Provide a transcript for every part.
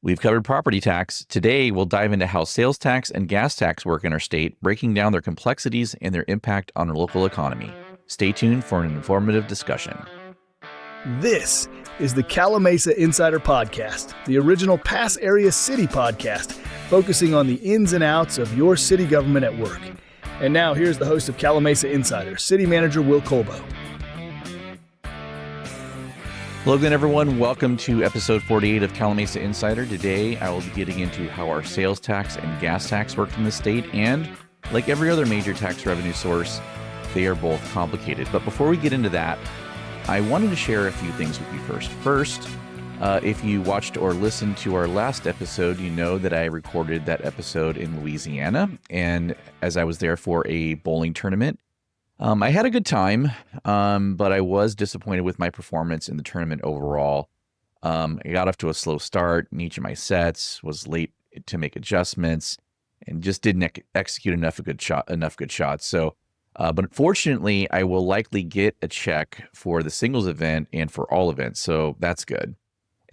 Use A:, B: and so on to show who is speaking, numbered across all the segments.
A: We've covered property tax. Today, we'll dive into how sales tax and gas tax work in our state, breaking down their complexities and their impact on our local economy. Stay tuned for an informative discussion.
B: This is the Calimesa Insider Podcast, the original Pass Area City podcast, focusing on the ins and outs of your city government at work. And now, here's the host of Calimesa Insider, City Manager Will Kolbow.
A: Hello again, everyone. Welcome to episode 48 of Calimesa Insider. Today, I will be getting into how our sales tax and gas tax work in the state, and like every other major tax revenue source, they are both complicated. But before we get into that, I wanted to share a few things with you first. If you watched or listened to our last episode, you know that I recorded that episode in Louisiana, and as I was there for a bowling tournament, I had a good time, but I was disappointed with my performance in the tournament overall. I got off to a slow start in each of my sets, was late to make adjustments, and just didn't execute enough good shots. So, but fortunately, I will likely get a check for the singles event and for all events, so that's good.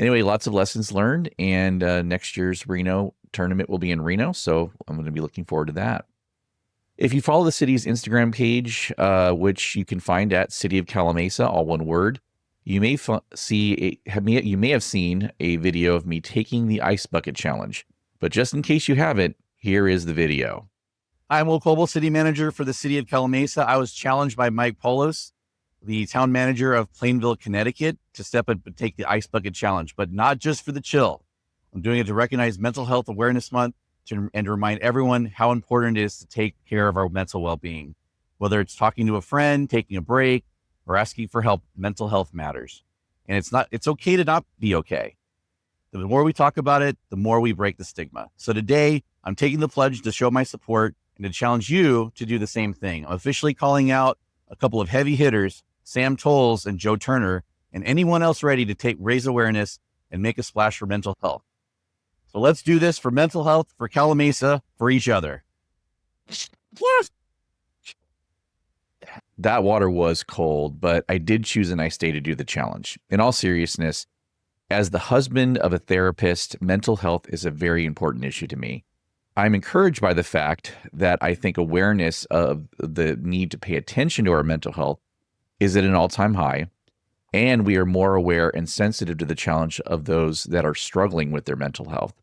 A: Anyway, lots of lessons learned, and next year's Reno tournament will be in Reno, so I'm going to be looking forward to that. If you follow the city's Instagram page, which you can find at City of Calimesa, all one word, you may have seen a video of me taking the ice bucket challenge. But just in case you haven't, here is the video.
C: I'm Will Kolbow, City Manager for the City of Calimesa. I was challenged by Mike Polos, the town manager of Plainville, Connecticut, to step up and take the ice bucket challenge, but not just for the chill. I'm doing it to recognize Mental Health Awareness Month and to remind everyone how important it is to take care of our mental well-being. Whether it's talking to a friend, taking a break, or asking for help, mental health matters. And it's okay to not be okay. The more we talk about it, the more we break the stigma. So today, I'm taking the pledge to show my support and to challenge you to do the same thing. I'm officially calling out a couple of heavy hitters, Sam Tolles and Joe Turner, and anyone else ready to raise awareness and make a splash for mental health. So let's do this for mental health, for Calimesa, for each other.
A: That water was cold, but I did choose a nice day to do the challenge. In all seriousness, as the husband of a therapist, mental health is a very important issue to me. I'm encouraged by the fact that I think awareness of the need to pay attention to our mental health is at an all-time high, and we are more aware and sensitive to the challenge of those that are struggling with their mental health.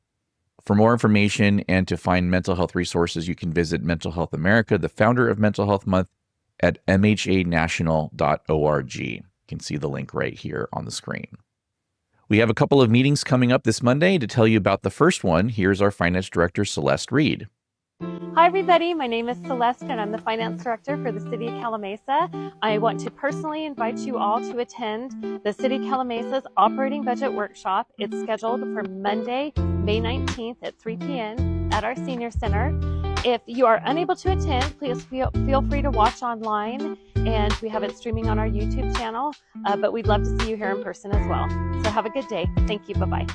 A: For more information and to find mental health resources, you can visit Mental Health America, the founder of Mental Health Month, at mhanational.org. You can see the link right here on the screen. We have a couple of meetings coming up this Monday. To tell you about the first one, here's our Finance Director, Celeste Reid.
D: Hi, everybody. My name is Celeste, and I'm the Finance Director for the City of Calimesa. I want to personally invite you all to attend the City of Calimesa's Operating Budget Workshop. It's scheduled for Monday, May 19th at 3 p.m. at our Senior Center. If you are unable to attend, please feel free to watch online, and we have it streaming on our YouTube channel, but we'd love to see you here in person as well. So have a good day. Thank you. Bye-bye.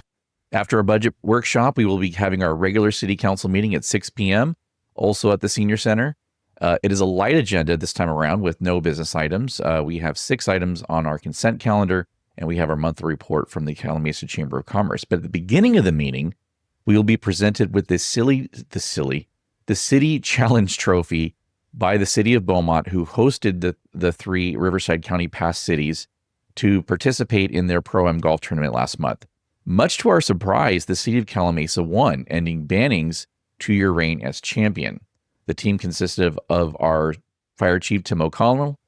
A: After our budget workshop, we will be having our regular City Council meeting at 6 p.m., also at the Senior Center. It is a light agenda this time around with no business items. We have 6 items on our consent calendar, and we have our monthly report from the Calimesa Chamber of Commerce. But at the beginning of the meeting, we will be presented with the City Challenge Trophy by the City of Beaumont, who hosted the 3 Riverside County Pass cities to participate in their Pro-Am golf tournament last month. Much to our surprise, the City of Calimesa won, ending Banning's 2-year reign as champion. The team consisted of our Fire Chief Tim O'Connell,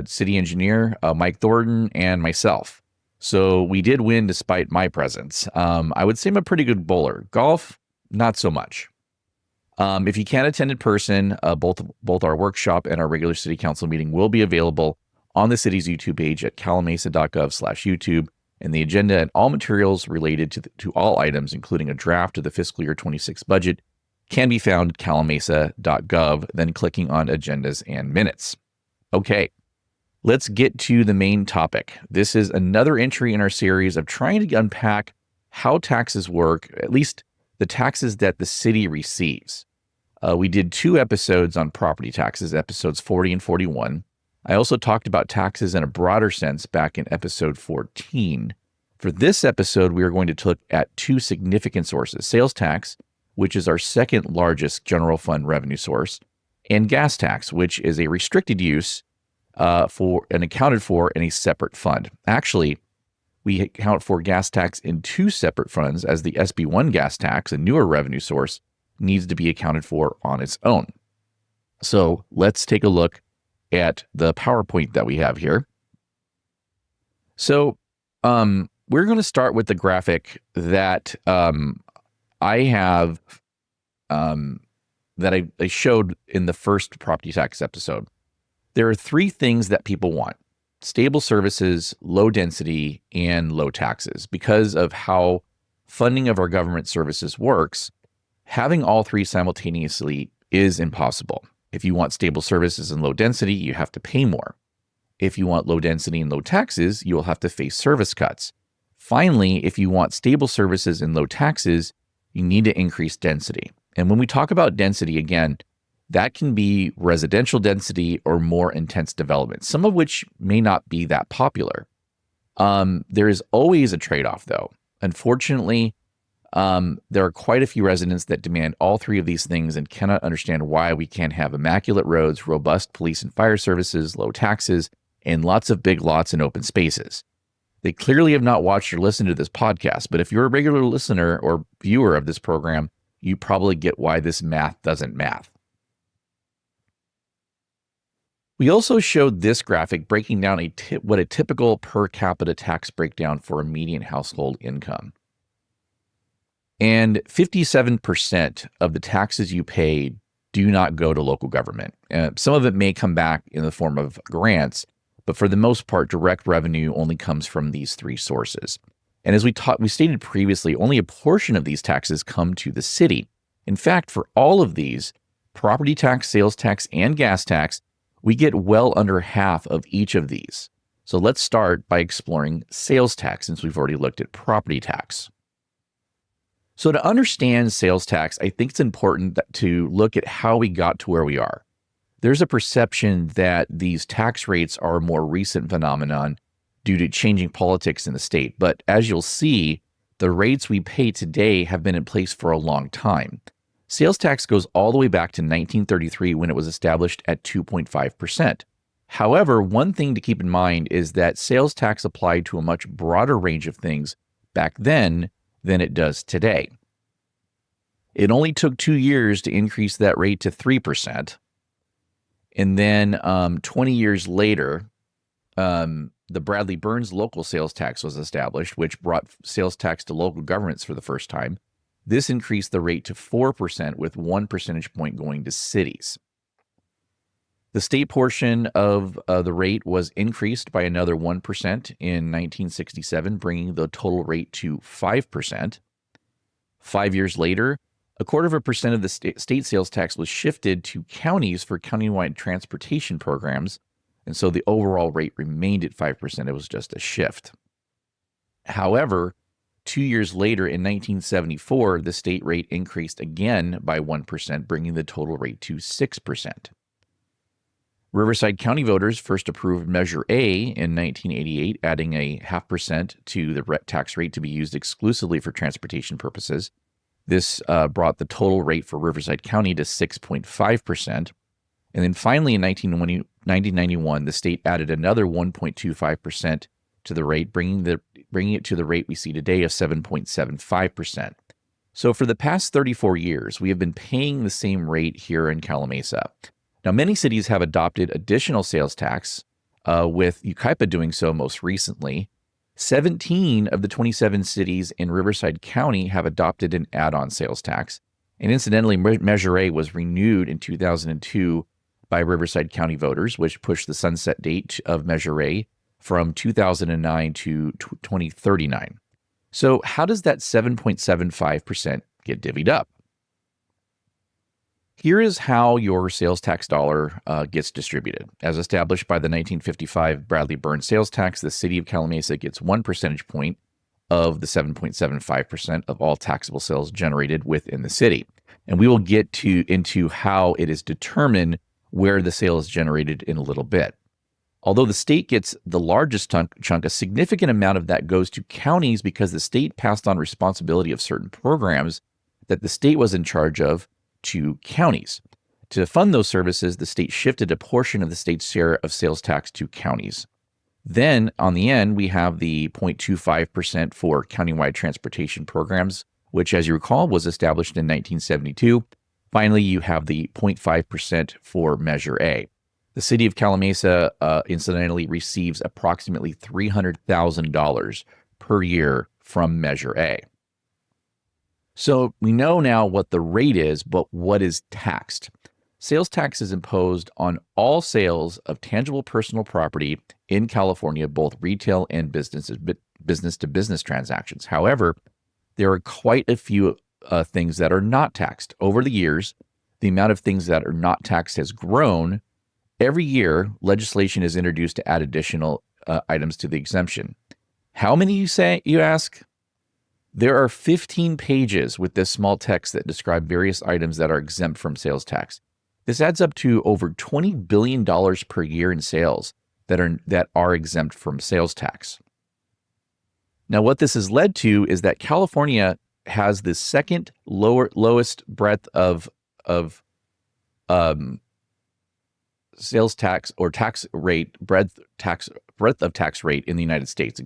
A: City Engineer Mike Thornton, and myself. So we did win despite my presence. I would say I'm a pretty good bowler. Golf, not so much. If you can't attend in person, both our workshop and our regular City Council meeting will be available on the city's YouTube page at calimesa.gov/YouTube. And the agenda and all materials related to all items, including a draft of the fiscal year 26 budget, can be found at calimesa.gov, then clicking on agendas and minutes. Okay, let's get to the main topic. This is another entry in our series of trying to unpack how taxes work, at least the taxes that the city receives. We did 2 episodes on property taxes, episodes 40 and 41. I also talked about taxes in a broader sense back in episode 14. For this episode, we are going to look at two significant sources: sales tax, which is our second largest general fund revenue source, and gas tax, which is a restricted use for and accounted for in a separate fund. Actually, we account for gas tax in two separate funds, as the SB1 gas tax, a newer revenue source, needs to be accounted for on its own. So let's take a look at the PowerPoint that we have here. So we're going to start with the graphic that I have that I showed in the first property tax episode. There are three things that people want: stable services, low density, and low taxes. Because of how funding of our government services works, having all three simultaneously is impossible. If you want stable services and low density, you have to pay more. If you want low density and low taxes, you will have to face service cuts. Finally, if you want stable services and low taxes, you need to increase density. And when we talk about density, again, that can be residential density or more intense development, some of which may not be that popular. There is always a trade-off, though. Unfortunately, there are quite a few residents that demand all three of these things and cannot understand why we can't have immaculate roads, robust police and fire services, low taxes, and lots of big lots and open spaces. They clearly have not watched or listened to this podcast, but if you're a regular listener or viewer of this program, you probably get why this math doesn't math. We also showed this graphic breaking down what a typical per capita tax breakdown for a median household income. And 57% of the taxes you pay do not go to local government. Some of it may come back in the form of grants, but for the most part, direct revenue only comes from these three sources. And as we stated previously, only a portion of these taxes come to the city. In fact, for all of these, property tax, sales tax, and gas tax, we get well under half of each of these. So let's start by exploring sales tax, since we've already looked at property tax. So to understand sales tax, I think it's important to look at how we got to where we are. There's a perception that these tax rates are a more recent phenomenon due to changing politics in the state. But as you'll see, the rates we pay today have been in place for a long time. Sales tax goes all the way back to 1933 when it was established at 2.5%. However, one thing to keep in mind is that sales tax applied to a much broader range of things back then than it does today. It only took 2 years to increase that rate to 3%. And then 20 years later, the Bradley Burns local sales tax was established, which brought sales tax to local governments for the first time. This increased the rate to 4%, with 1 percentage point going to cities. The state portion of the rate was increased by another 1% in 1967, bringing the total rate to 5%. 5 years later, 0.25% of the state sales tax was shifted to counties for countywide transportation programs, and so the overall rate remained at 5%. It was just a shift. However, 2 years later, in 1974, the state rate increased again by 1%, bringing the total rate to 6%. Riverside County voters first approved Measure A in 1988, adding a 0.5% to the tax rate to be used exclusively for transportation purposes. This brought the total rate for Riverside County to 6.5%. And then finally, in 1991, the state added another 1.25% to the rate, bringing it to the rate we see today of 7.75%. So for the past 34 years, we have been paying the same rate here in Calimesa. Now, many cities have adopted additional sales tax, with Yucaipa doing so most recently. 17 of the 27 cities in Riverside County have adopted an add-on sales tax. And incidentally, Measure A was renewed in 2002 by Riverside County voters, which pushed the sunset date of Measure A from 2009 to 2039. So how does that 7.75% get divvied up? Here is how your sales tax dollar gets distributed. As established by the 1955 Bradley Burns sales tax, the city of Calimesa gets 1 percentage point of the 7.75% of all taxable sales generated within the city. And we will get into how it is determined where the sale is generated in a little bit. Although the state gets the largest chunk, a significant amount of that goes to counties because the state passed on responsibility of certain programs that the state was in charge of to counties. To fund those services, the state shifted a portion of the state's share of sales tax to counties. Then, on the end, we have the 0.25% for countywide transportation programs, which, as you recall, was established in 1972. Finally, you have the 0.5% for Measure A. The city of Calimesa, incidentally, receives approximately $300,000 per year from Measure A. So we know now what the rate is, but what is taxed? Sales tax is imposed on all sales of tangible personal property in California, both retail and business-to-business transactions. However, there are quite a few things that are not taxed. Over the years, the amount of things that are not taxed has grown. Every year, legislation is introduced to add additional items to the exemption. How many, you ask? There are 15 pages with this small text that describe various items that are exempt from sales tax. This adds up to over $20 billion per year in sales that are exempt from sales tax. Now, what this has led to is that California has the second lowest breadth of sales tax or tax rate, breadth of tax rate in the United States,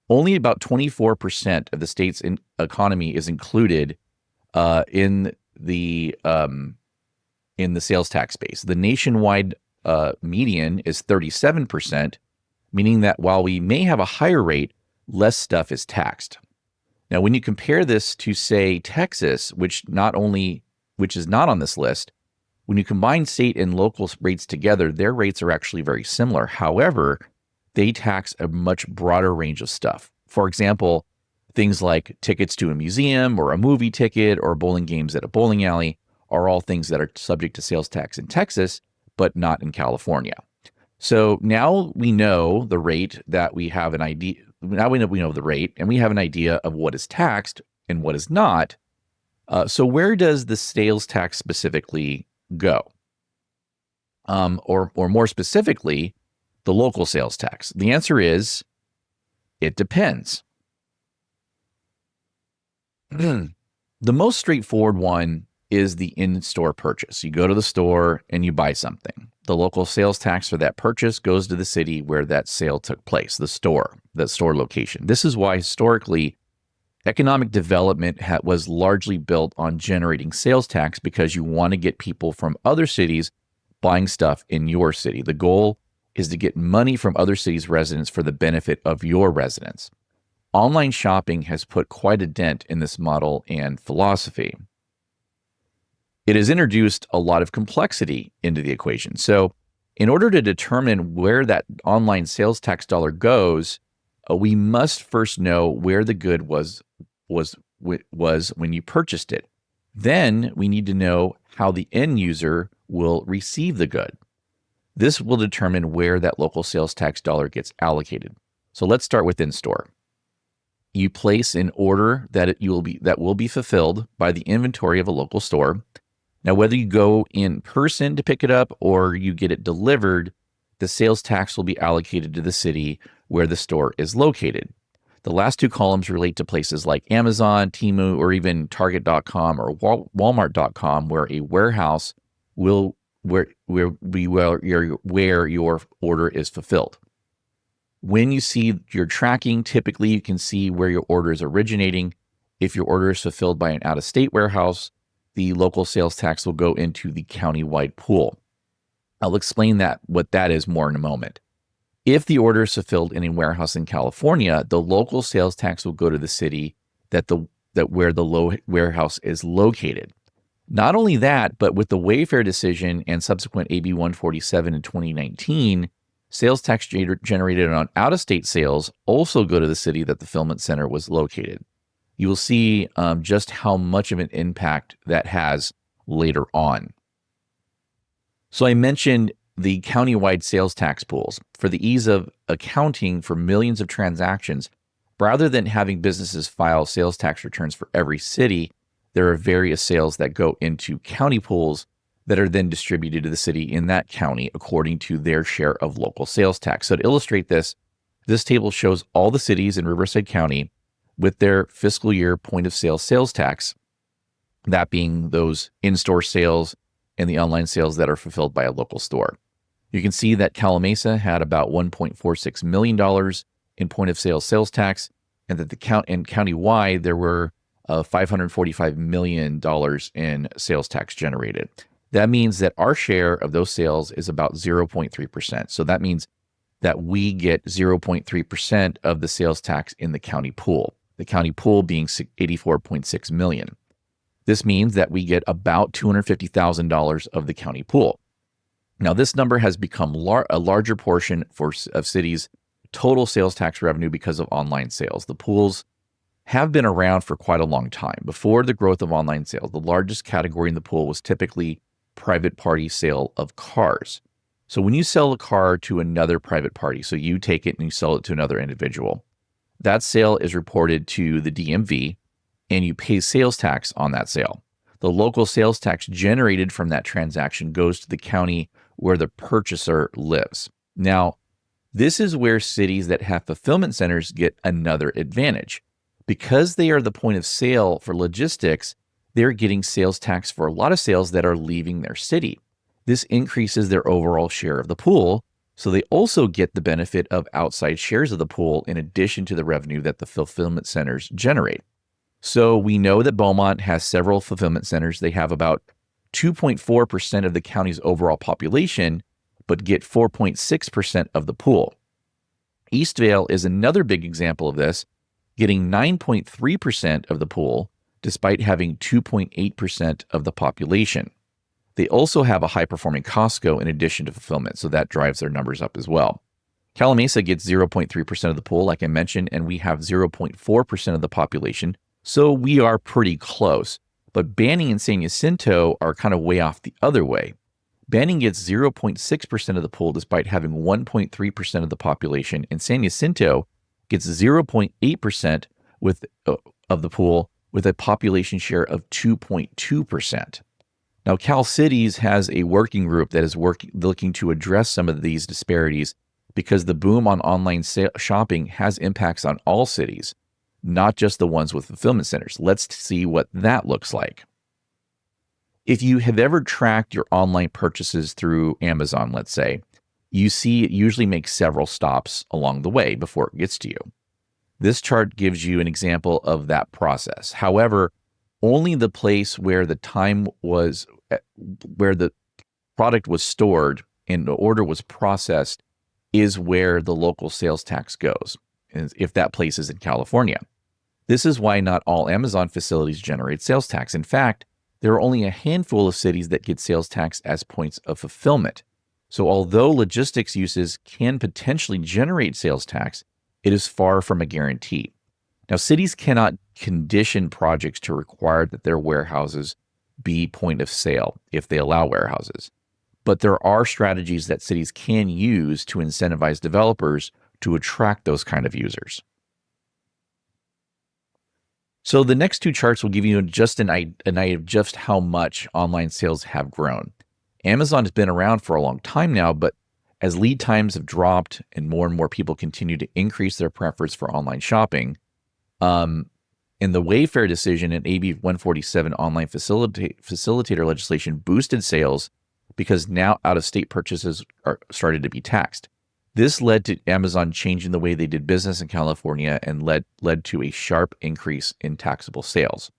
A: Only about 24% of the state's economy is included in the sales tax base. The nationwide median is 37%, meaning that while we may have a higher rate, less stuff is taxed. Now, when you compare this to, say, Texas, which is not on this list, when you combine state and local rates together, their rates are actually very similar. However, they tax a much broader range of stuff. For example, things like tickets to a museum or a movie ticket or bowling games at a bowling alley are all things that are subject to sales tax in Texas, but not in California. So now we know the rate that we have an idea. Now we know the rate and we have an idea of what is taxed and what is not. So where does the sales tax specifically go? Or more specifically, the local sales tax? The answer is, it depends. The most straightforward one is the in-store purchase. You go to the store and you buy something. The local sales tax for that purchase goes to the city where that sale took place, the store location. This is why historically economic development was largely built on generating sales tax, because you want to get people from other cities buying stuff in your city. The goal is to get money from other cities' residents for the benefit of your residents. Online shopping has put quite a dent in this model and philosophy. It has introduced a lot of complexity into the equation. So in order to determine where that online sales tax dollar goes, we must first know where the good was when you purchased it. Then we need to know how the end user will receive the good. This will determine where that local sales tax dollar gets allocated. So let's start with in-store. You place an order that will be fulfilled by the inventory of a local store. Now, whether you go in person to pick it up or you get it delivered, the sales tax will be allocated to the city where the store is located. The last two columns relate to places like Amazon, Temu, or even Target.com or Walmart.com, where a warehouse where your order is fulfilled. When you see your tracking, typically you can see where your order is originating. If your order is fulfilled by an out-of-state warehouse, the local sales tax will go into the county-wide pool. I'll explain what that is more in a moment. If the order is fulfilled in a warehouse in California, the local sales tax will go to the city where the warehouse is located. Not only that, but with the Wayfair decision and subsequent AB 147 in 2019, sales tax generated on out-of-state sales also go to the city that the fulfillment center was located. You will see just how much of an impact that has later on. So I mentioned the countywide sales tax pools. For the ease of accounting for millions of transactions, rather than having businesses file sales tax returns for every city, there are various sales that go into county pools that are then distributed to the city in that county according to their share of local sales tax. So to illustrate this, this table shows all the cities in Riverside County with their fiscal year point of sale sales tax, that being those in-store sales and the online sales that are fulfilled by a local store. You can see that Calimesa had about $1.46 million in point of sale sales tax, and that countywide there were $545 million in sales tax generated. That means that our share of those sales is about 0.3%. So that means that we get 0.3% of the sales tax in the county pool. The county pool being $84.6 million. This means that we get about $250,000 of the county pool. Now, this number has become a larger portion of cities' total sales tax revenue because of online sales. The pools have been around for quite a long time. Before the growth of online sales, the largest category in the pool was typically private party sale of cars. So when you sell a car to another private party, so you take it and you sell it to another individual, that sale is reported to the DMV and you pay sales tax on that sale. The local sales tax generated from that transaction goes to the county where the purchaser lives. Now, this is where cities that have fulfillment centers get another advantage. Because they are the point of sale for logistics, they're getting sales tax for a lot of sales that are leaving their city. This increases their overall share of the pool, so they also get the benefit of outside shares of the pool in addition to the revenue that the fulfillment centers generate. So we know that Beaumont has several fulfillment centers. They have about 2.4% of the county's overall population, but get 4.6% of the pool. Eastvale is another big example of this, getting 9.3% of the pool, despite having 2.8% of the population. They also have a high-performing Costco in addition to fulfillment, so that drives their numbers up as well. Calimesa gets 0.3% of the pool, like I mentioned, and we have 0.4% of the population, so we are pretty close. But Banning and San Jacinto are kind of way off the other way. Banning gets 0.6% of the pool despite having 1.3% of the population, and San Jacinto gets 0.8% of the pool with a population share of 2.2%. Now, Cal Cities has a working group that is looking to address some of these disparities because the boom on online shopping has impacts on all cities, not just the ones with fulfillment centers. Let's see what that looks like. If you have ever tracked your online purchases through Amazon, let's say, you see it usually makes several stops along the way before it gets to you. This chart gives you an example of that process. However, only the place where the product was stored and the order was processed is where the local sales tax goes, if that place is in California. This is why not all Amazon facilities generate sales tax. In fact, there are only a handful of cities that get sales tax as points of fulfillment. So although logistics uses can potentially generate sales tax, it is far from a guarantee. Now, cities cannot condition projects to require that their warehouses be point of sale if they allow warehouses. But there are strategies that cities can use to incentivize developers to attract those kind of users. So the next two charts will give you just an idea of just how much online sales have grown. Amazon has been around for a long time now, but as lead times have dropped and more people continue to increase their preference for online shopping, in the Wayfair decision and AB 147 online facilitator legislation boosted sales because now out-of-state purchases are started to be taxed. This led to Amazon changing the way they did business in California and led to a sharp increase in taxable sales.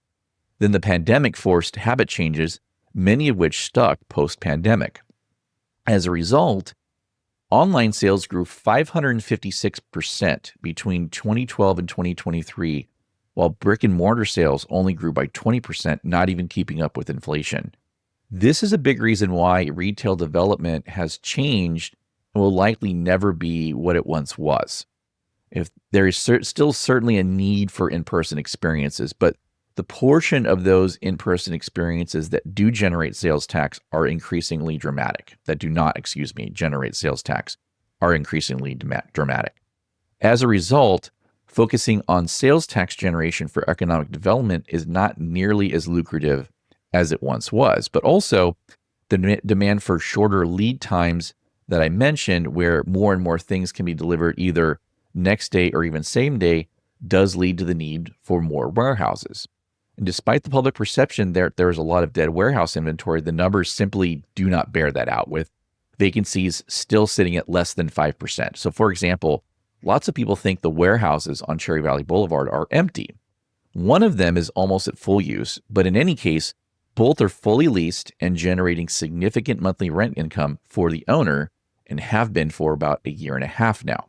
A: Then the pandemic forced habit changes, many of which stuck post-pandemic. As a result, online sales grew 556% between 2012 and 2023, while brick and mortar sales only grew by 20%, not even keeping up with inflation. This is a big reason why retail development has changed and will likely never be what it once was. If there is still certainly a need for in-person experiences, but the portion of those in-person experiences that do generate sales tax are increasingly dramatic. That do not, generate sales tax are increasingly dramatic. As a result, focusing on sales tax generation for economic development is not nearly as lucrative as it once was. But also, The demand for shorter lead times that I mentioned, where more and more things can be delivered either next day or even same day, does lead to the need for more warehouses. And despite the public perception there is a lot of dead warehouse inventory, the numbers simply do not bear that out, with vacancies still sitting at less than 5%. So for example, lots of people think the warehouses on Cherry Valley Boulevard are empty. One of them is almost at full use, but in any case, both are fully leased and generating significant monthly rent income for the owner and have been for about a year and a half now.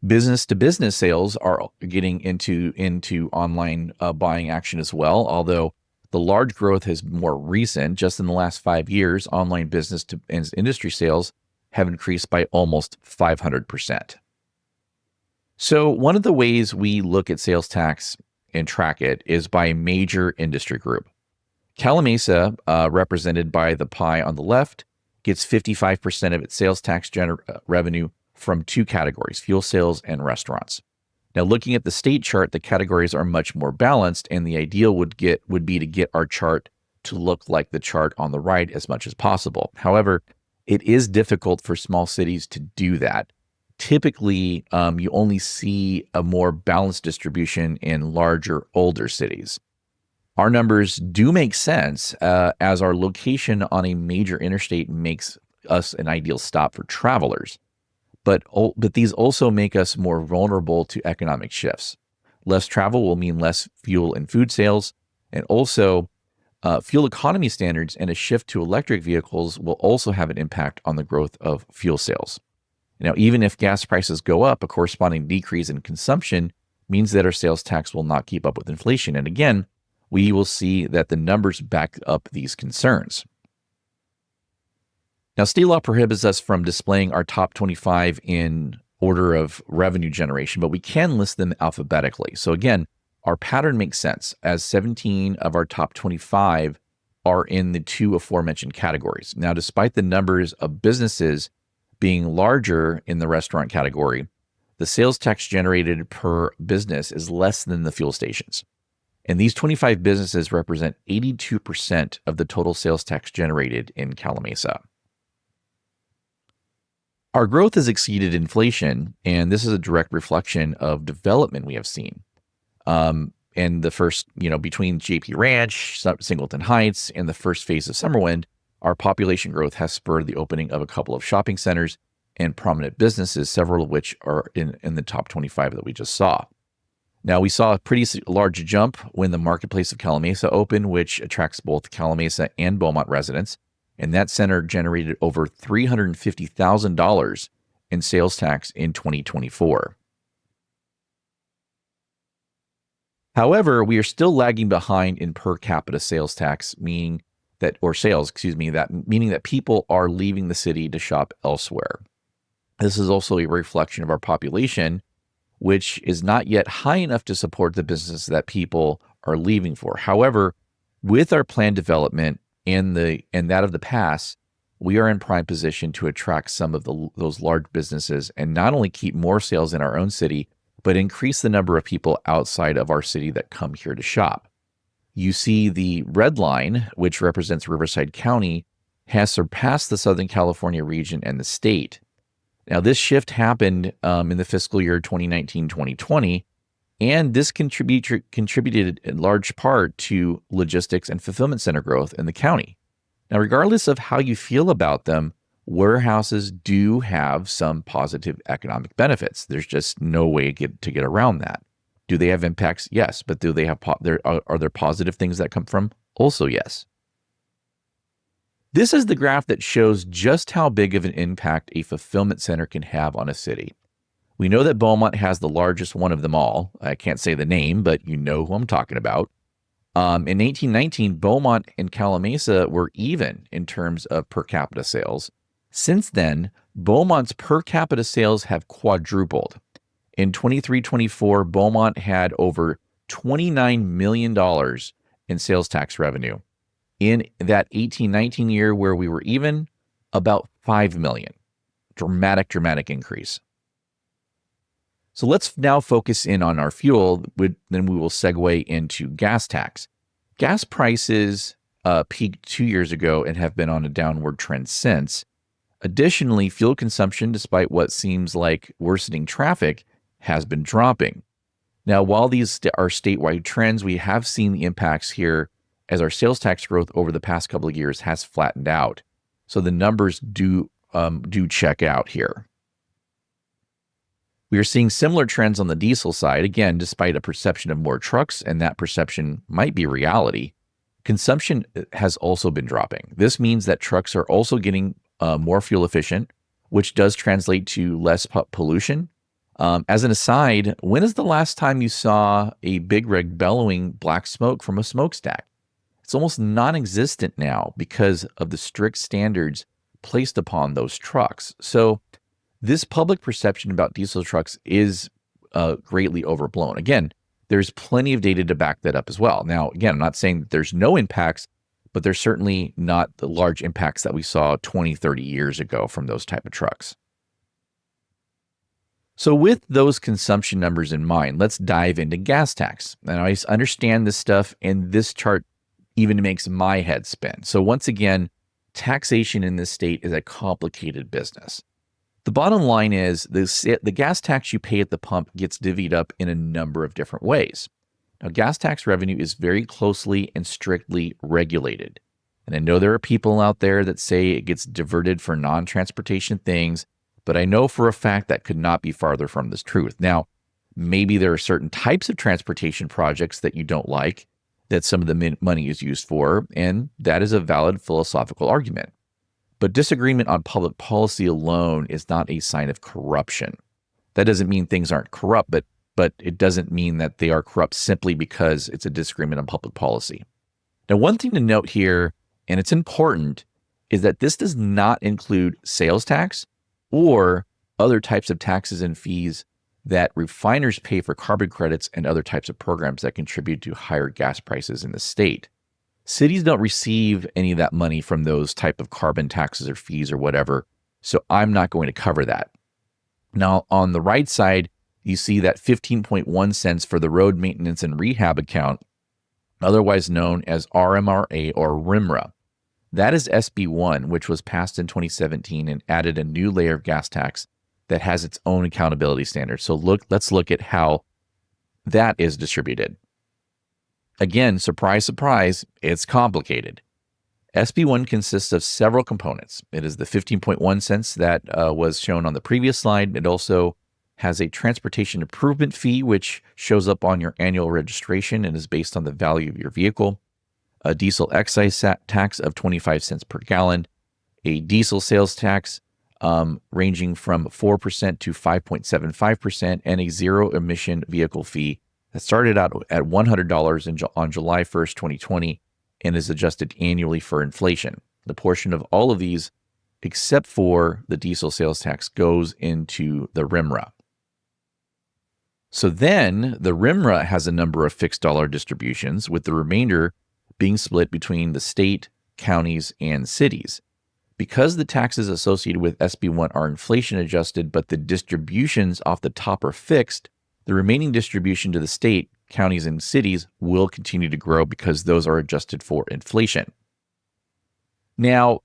A: Business-to-business sales are getting into online buying action as well, although the large growth is more recent. Just in the last 5 years, online business to industry sales have increased by almost 500%. So one of the ways we look at sales tax and track it is by major industry group. Calimesa, represented by the pie on the left, gets 55% of its sales tax revenue from two categories, fuel sales and restaurants. Now, looking at the state chart, the categories are much more balanced, and the ideal would be to get our chart to look like the chart on the right as much as possible. However, it is difficult for small cities to do that. Typically, you only see a more balanced distribution in larger, older cities. Our numbers do make sense as our location on a major interstate makes us an ideal stop for travelers. But these also make us more vulnerable to economic shifts. Less travel will mean less fuel and food sales, and also fuel economy standards and a shift to electric vehicles will also have an impact on the growth of fuel sales. Now, even if gas prices go up, a corresponding decrease in consumption means that our sales tax will not keep up with inflation. And again, we will see that the numbers back up these concerns. Now, state law prohibits us from displaying our top 25 in order of revenue generation, but we can list them alphabetically. So again, our pattern makes sense, as 17 of our top 25 are in the two aforementioned categories. Now, despite the numbers of businesses being larger in the restaurant category, the sales tax generated per business is less than the fuel stations. And these 25 businesses represent 82% of the total sales tax generated in Calimesa. Our growth has exceeded inflation, and this is a direct reflection of development we have seen. And the first, between JP Ranch, Singleton Heights, and the first phase of Summerwind, our population growth has spurred the opening of a couple of shopping centers and prominent businesses, several of which are in the top 25 that we just saw. Now, we saw a pretty large jump when the Marketplace of Calimesa opened, which attracts both Calimesa and Beaumont residents. And that center generated over $350,000 in sales tax in 2024. However, we are still lagging behind in per capita sales tax, meaning that people are leaving the city to shop elsewhere. This is also a reflection of our population, which is not yet high enough to support the business that people are leaving for. However, with our planned development and that of the past, we are in prime position to attract some of those large businesses and not only keep more sales in our own city, but increase the number of people outside of our city that come here to shop. You see the red line, which represents Riverside County, has surpassed the Southern California region and the state. Now, this shift happened in the fiscal year 2019-2020, and this contributed in large part to logistics and fulfillment center growth in the county. Now, regardless of how you feel about them, warehouses do have some positive economic benefits. There's just no way to get around that. Do they have impacts? Yes. But do they have are there positive things that come from? Also, yes. This is the graph that shows just how big of an impact a fulfillment center can have on a city. We know that Beaumont has the largest one of them all. I can't say the name, but you know who I'm talking about. In 1819, Beaumont and Calimesa were even in terms of per capita sales. Since then, Beaumont's per capita sales have quadrupled. In 23-24, Beaumont had over $29 million in sales tax revenue. In that 18-19 year where we were even, about $5 million. Dramatic increase. So let's now focus in on our fuel, then we will segue into gas tax. Gas prices peaked 2 years ago and have been on a downward trend since. Additionally, fuel consumption, despite what seems like worsening traffic, has been dropping. Now, while these are statewide trends, we have seen the impacts here as our sales tax growth over the past couple of years has flattened out. So the numbers do check out here. We are seeing similar trends on the diesel side, again, despite a perception of more trucks, and that perception might be reality. Consumption has also been dropping. This means that trucks are also getting more fuel efficient, which does translate to less pollution. As an aside, when is the last time you saw a big rig bellowing black smoke from a smokestack? It's almost non-existent now because of the strict standards placed upon those trucks. So this public perception about diesel trucks is greatly overblown. Again, there's plenty of data to back that up as well. Now, again, I'm not saying that there's no impacts, but there's certainly not the large impacts that we saw 20, 30 years ago from those type of trucks. So with those consumption numbers in mind, let's dive into gas tax. And I understand this stuff, and this chart even makes my head spin. So once again, taxation in this state is a complicated business. The bottom line is the gas tax you pay at the pump gets divvied up in a number of different ways. Now, gas tax revenue is very closely and strictly regulated. And I know there are people out there that say it gets diverted for non-transportation things, but I know for a fact that could not be farther from this truth. Now, maybe there are certain types of transportation projects that you don't like that some of the money is used for, and that is a valid philosophical argument. But disagreement on public policy alone is not a sign of corruption. That doesn't mean things aren't corrupt, but it doesn't mean that they are corrupt simply because it's a disagreement on public policy. Now, one thing to note here, and it's important, is that this does not include sales tax or other types of taxes and fees that refiners pay for carbon credits and other types of programs that contribute to higher gas prices in the state. Cities don't receive any of that money from those type of carbon taxes or fees or whatever, so I'm not going to cover that. Now, on the right side, you see that 15.1 cents for the road maintenance and rehab account, otherwise known as RMRA or RMRA. That is SB1, which was passed in 2017 and added a new layer of gas tax that has its own accountability standards. So let's look at how that is distributed. Again, surprise, surprise, it's complicated. SB1 consists of several components. It is the 15.1 cents that was shown on the previous slide. It also has a transportation improvement fee, which shows up on your annual registration and is based on the value of your vehicle, a diesel excise tax of 25 cents per gallon, a diesel sales tax ranging from 4% to 5.75%, and a zero-emission vehicle fee that started out at $100 on July 1st, 2020, and is adjusted annually for inflation. The portion of all of these, except for the diesel sales tax, goes into the RMRA. So then the RMRA has a number of fixed dollar distributions, with the remainder being split between the state, counties, and cities. Because the taxes associated with SB1 are inflation adjusted, but the distributions off the top are fixed, the remaining distribution to the state, counties, and cities will continue to grow because those are adjusted for inflation. Now,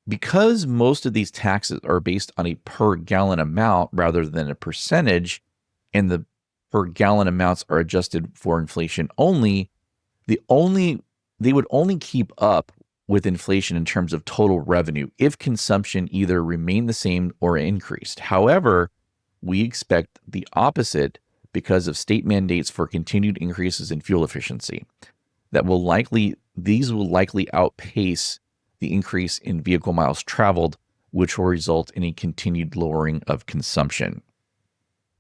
A: because most of these taxes are based on a per gallon amount rather than a percentage, and the per gallon amounts are adjusted for inflation only, they would only keep up with inflation in terms of total revenue if consumption either remained the same or increased. However, we expect the opposite because of state mandates for continued increases in fuel efficiency. These will likely outpace the increase in vehicle miles traveled, which will result in a continued lowering of consumption.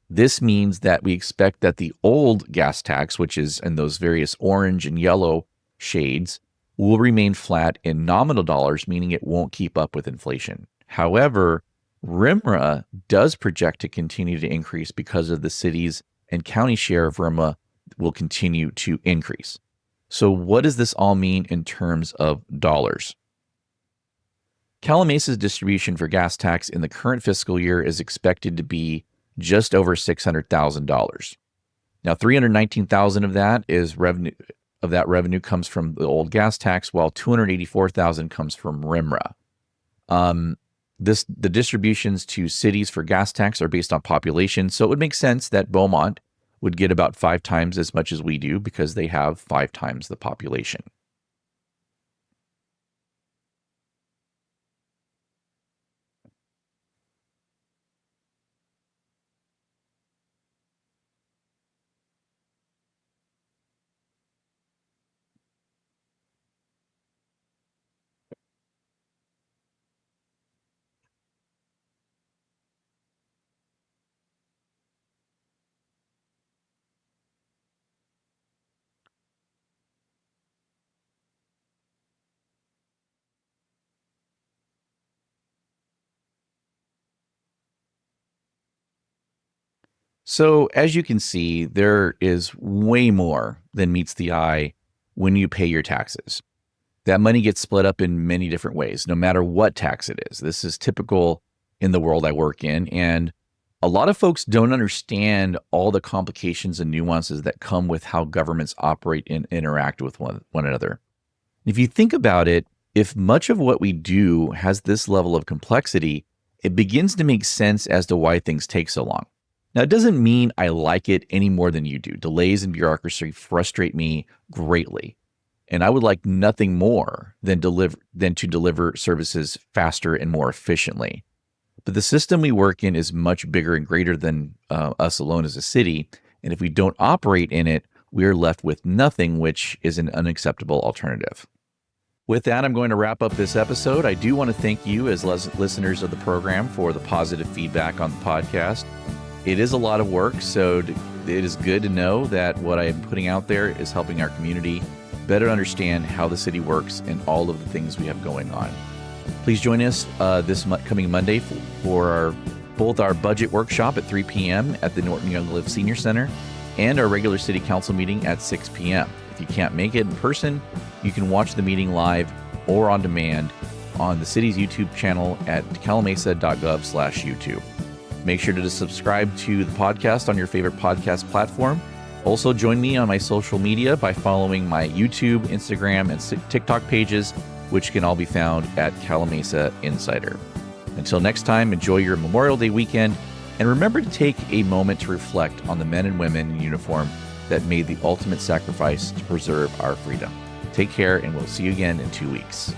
A: This means that we expect that the old gas tax, which is in those various orange and yellow shades, will remain flat in nominal dollars, meaning it won't keep up with inflation. However, RMRA does project to continue to increase because of the city's and county share of RMRA will continue to increase. So what does this all mean in terms of dollars? Calimesa's distribution for gas tax in the current fiscal year is expected to be just over $600,000. Now, $319,000 of that is revenue of that revenue comes from the old gas tax, while $284,000 comes from RIMRA. The distributions to cities for gas tax are based on population, so it would make sense that Beaumont would get about 5 times as much as we do because they have 5 times the population. So as you can see, there is way more than meets the eye when you pay your taxes. That money gets split up in many different ways, no matter what tax it is. This is typical in the world I work in, and a lot of folks don't understand all the complications and nuances that come with how governments operate and interact with one another. If you think about it, if much of what we do has this level of complexity, it begins to make sense as to why things take so long. Now, it doesn't mean I like it any more than you do. Delays and bureaucracy frustrate me greatly. And I would like nothing more than to deliver services faster and more efficiently. But the system we work in is much bigger and greater than us alone as a city. And if we don't operate in it, we are left with nothing, which is an unacceptable alternative. With that, I'm going to wrap up this episode. I do want to thank you as listeners of the program for the positive feedback on the podcast. It is a lot of work, so it is good to know that what I am putting out there is helping our community better understand how the city works and all of the things we have going on. Please join us this coming Monday for both our budget workshop at 3 p.m. at the Norton Young Live Senior Center and our regular city council meeting at 6 p.m. If you can't make it in person, you can watch the meeting live or on demand on the city's YouTube channel at calimesa.gov/YouTube. Make sure to subscribe to the podcast on your favorite podcast platform. Also, join me on my social media by following my YouTube, Instagram, and TikTok pages, which can all be found at Calimesa Insider. Until next time, enjoy your Memorial Day weekend, and remember to take a moment to reflect on the men and women in uniform that made the ultimate sacrifice to preserve our freedom. Take care, and we'll see you again in 2 weeks.